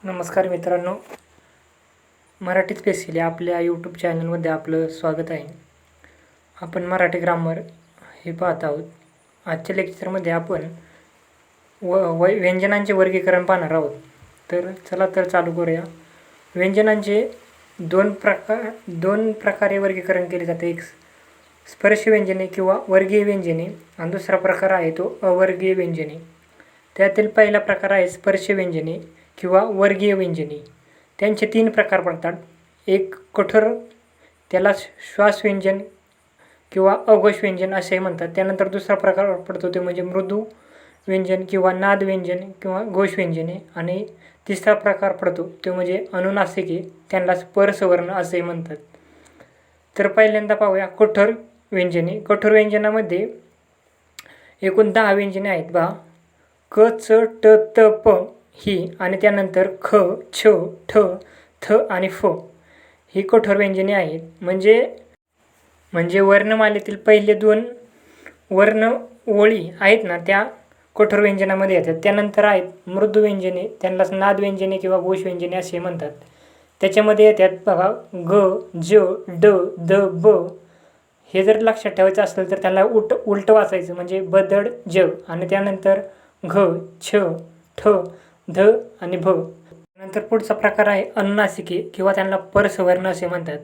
नमस्कार मित्रांनो, मराठी स्पेशली आपल्या यूट्यूब चॅनलमध्ये आपलं स्वागत आहे. आपण मराठी ग्रामर हे पाहत आहोत. आजच्या लेक्चरमध्ये आपण व्यंजनांचे वर्गीकरण पाहणार आहोत. तर चला तर चालू करूया. व्यंजनांचे दोन प्रकारे वर्गीकरण केले जाते. एक स्पर्श व्यंजने किंवा वर्गीय व्यंजने आणि दुसरा प्रकार आहे तो अवर्गीय व्यंजने. त्यातील पहिला प्रकार आहे स्पर्श व्यंजने किंवा वर्गीय व्यंजने. त्यांचे 3 प्रकार पडतात. एक कठोर, त्याला श्वास व्यंजन किंवा अघोष व्यंजन असे म्हणतात. त्यानंतर दुसरा प्रकार पडतो ते म्हणजे मृदू व्यंजन किंवा नाद व्यंजन किंवा घोष व्यंजने. आणि तिसरा प्रकार पडतो तो म्हणजे अनुनासिके, त्यांना स्पर्शवर्ण असे म्हणतात. तर पहिल्यांदा पाहूया कठोर व्यंजने. कठोर व्यंजनामध्ये एकूण 10 व्यंजने आहेत. पहा, क, च, ट, त, प ही आणि त्यानंतर ख, छ, ठ, थ आणि फ ही कठोर व्यंजने आहेत. म्हणजे वर्णमालेतील पहिले 2 वर्ण ओळी आहेत ना, त्या कठोर व्यंजनामध्ये येतात. त्यानंतर आहेत मृदू व्यंजने, त्यांनाच नाद व्यंजने किंवा घोष व्यंजने असे म्हणतात. त्याच्यामध्ये येतात बघा ग, ज, ड, द, ब. हे जर लक्षात ठेवायचं असेल तर त्याला उलट वाचायचं म्हणजे बदड ज. आणि त्यानंतर घ, छ, ठ, ध आणि भ. नंतर पुढचा प्रकार आहे अनुनासिके किंवा त्यांना परसवर्ण असे म्हणतात.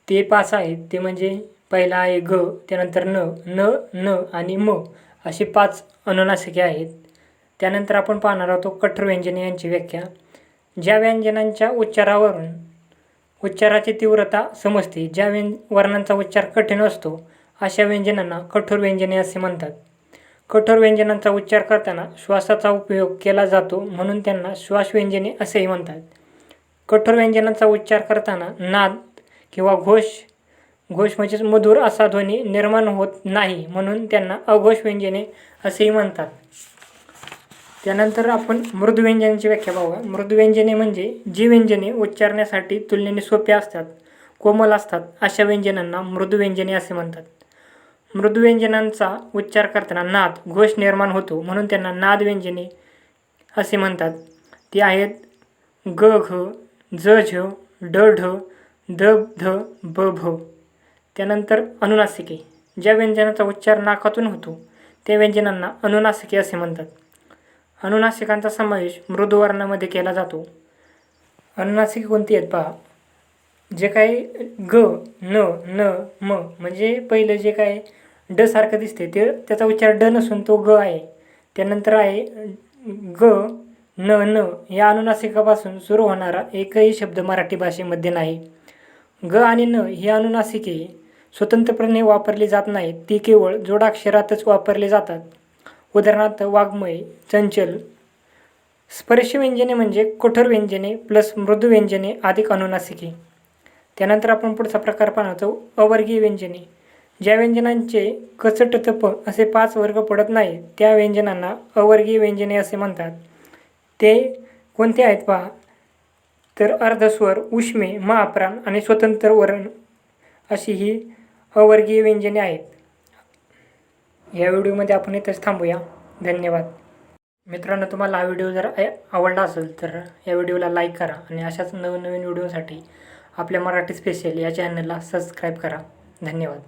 ते 5 आहेत. ते म्हणजे पहिला आहे ग, त्यानंतर न, न, न आणि म असे 5 अनुनासिके आहेत. त्यानंतर आपण पाहणार आहोत कठोर व्यंजने यांची व्याख्या. ज्या व्यंजनांच्या उच्चारावरून उच्चाराची तीव्रता समजते, ज्या वर्णांचा उच्चार कठीण असतो, अशा व्यंजनांना कठोर व्यंजने असे म्हणतात. कठोर व्यंजनांचा उच्चार करताना श्वासाचा उपयोग केला जातो म्हणून त्यांना श्वास व्यंजने असेही म्हणतात. कठोर व्यंजनांचा उच्चार करताना नाद किंवा घोष म्हणजे मधुर असा ध्वनी निर्माण होत नाही म्हणून त्यांना अघोष व्यंजने असेही म्हणतात. त्यानंतर आपण मृदू व्यंजनांची व्याख्या पाहूया. मृदू व्यंजने म्हणजे जी व्यंजने उच्चारण्यासाठी तुलनेने सोपी असतात, कोमल असतात, अशा व्यंजनांना मृदू व्यंजने असे म्हणतात. मृदू व्यंजनांचा उच्चार करताना नाद घोष निर्माण होतो म्हणून त्यांना नाद व्यंजने असे म्हणतात. ती आहेत ग, घ, ज, झ, ड, ढ, द, ध, ब, भ. त्यानंतर अनुनासिके. ज्या व्यंजनाचा उच्चार नाकातून होतो त्या व्यंजनांना अनुनासिके असे म्हणतात. अनुनासिकांचा समावेश मृदू वर्णामध्ये केला जातो. अनुनासिके कोणती आहेत पहा. जे काही ग, न, न, म म्हणजे पहिलं जे काय ड सारखं दिसते ते त्याचा उच्चार ड नसून तो ग आहे. त्यानंतर आहे ग, न, न या अनुनासिकापासून सुरू होणारा एकही शब्द मराठी भाषेमध्ये नाही. ग आणि न ही अनुनासिके स्वतंत्रपणे वापरली जात नाहीत. ती केवळ जोडाक्षरातच वापरली जातात. उदाहरणार्थ वाङ्मय, चंचल. स्पर्श व्यंजने म्हणजे कठोर व्यंजने प्लस मृदू व्यंजने अधिक अनुनासिके. त्यानंतर आपण पुढचा प्रकार पाहतो अवर्गीय व्यंजने. ज्या व्यंजनांचे क, च, ट, त, प असे 5 वर्ग पडत नाहीत त्या व्यंजनांना अवर्गीय व्यंजने असे म्हणतात. ते कोणते आहेत पहा. तर अर्धस्वर, उष्मे, महाप्राण आणि स्वतंत्र वर्ण अशी ही अवर्गीय व्यंजने आहेत. या व्हिडिओमध्ये आपण इथेच थांबूया. धन्यवाद. मित्रांनो, तुम्हाला हा व्हिडिओ जर आवडला असेल तर या व्हिडिओला लाईक करा आणि अशाच नवीन व्हिडिओसाठी आपल्या मराठी स्पेशल या चॅनलला सबस्क्राईब करा. धन्यवाद.